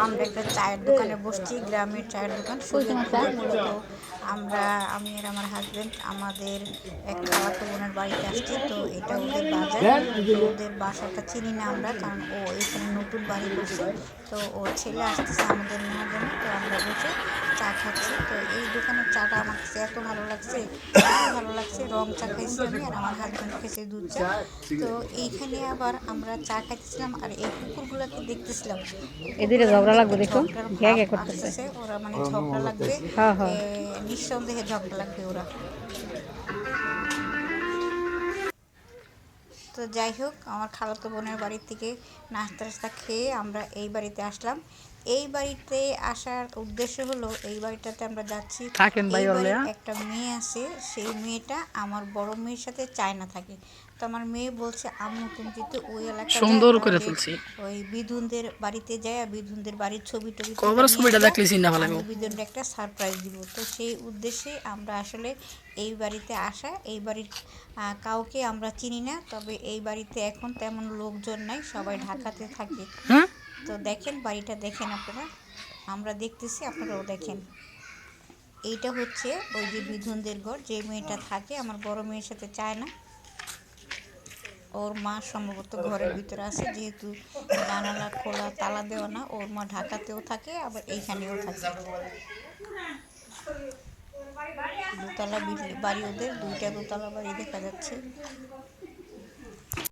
আমরা একটা চায়ের দোকানে বসছি, গ্রামের চায়ের দোকান শরীয়তপুরে। মূলত আমি আর আমার হাজব্যান্ড আমাদের এক খালাতো বোনের বাড়িতে আসছি। তো এটা ওদের বাজার। তো ওদের বাসাটা চিনি না আমরা, কারণ ও এখানে নতুন বাড়ি করছে। তো ওর ছেলে আসতেছে আমাদের নেওয়ার জন্য। তো আমরা বসে চা খাচ্ছি। তো এই দোকানের চাটা আমার কাছে এত ভালো লাগছে, ভালো লাগছে। রং চা খাইছি আমি, আর আমার হাজব্যান্ড খেয়েছে দুধ চা। তো এইখানে আবার আমরা চা খাইতেছিলাম আর এই কুকুরগুলোকে দেখতেছিলাম। এদিকে কুকুরগুলোর ঝগড়া মধ্যে লাগবে, একটা দেখো ঝগড়ার ঘ্যা ভাব ঘ্যা করতেছে। আসতেছে। ওরা মানে ঝগড়া লাগবে, হ্যাঁ হ্যাঁ। নিঃসন্দেহে ঝগড়া লাগবে ওরা। তো যাই হোক, আমার খালাতো বোনের বাড়ির থেকে নাস্তা টাস্তা খেয়ে আমরা এই বাড়িতে আসলাম। এই বাড়িতে আসার উদ্দেশ্য হলো, এই বাড়িটাতে আমরা যাচ্ছি। থাকেন ভাই এই বাড়ির অলয়া একটা মেয়ে আছে, সেই মেয়েটা আমার বড় মেয়ের সাথে চায়না থাকে। তো আমার মেয়ে বলছে, আম্মু তুমি যদি ওই এলাকা যায়, সুন্দর করে তাহলে তুলছি। ওই বিধুনদের বাড়িতে যায়, বিধুনদের বাড়ির ছবি টবি তুলে কবার নিয়ে ছবিটা আসবা, দেখলে চিন্তা ভালো আমি বিধুনকে একটা সারপ্রাইজ দিব। তো সেই উদ্দেশ্যে আমরা আসলে এই বাড়িতে আসা। এই বাড়ির কাউকে আমরা চিনি না, তবে এই বাড়িতে এখন তেমন লোকজন নাই, সবাই ঢাকাতে থাকে। হ্যাঁ। তো দেখেন, বাড়িটা দেখেন আপনারা, আমরা দেখতেছি, আপনারাও দেখেন। এইটা হচ্ছে ওই যে বিধুনদের ঘর, যে মেয়েটা থাকে আমার বড় মেয়ের সাথে চায় না। ওর মা সম্ভবত ঘরের ভিতরে আছে, যেহেতু জানালা খোলা, তালা দেওয়া না। ওর মা ঢাকাতেও থাকে, আবার এইখানেও থাকে। দোতলা বাড়ি ওদের, দুইটা দোতলা বাড়ি দেখা যাচ্ছে।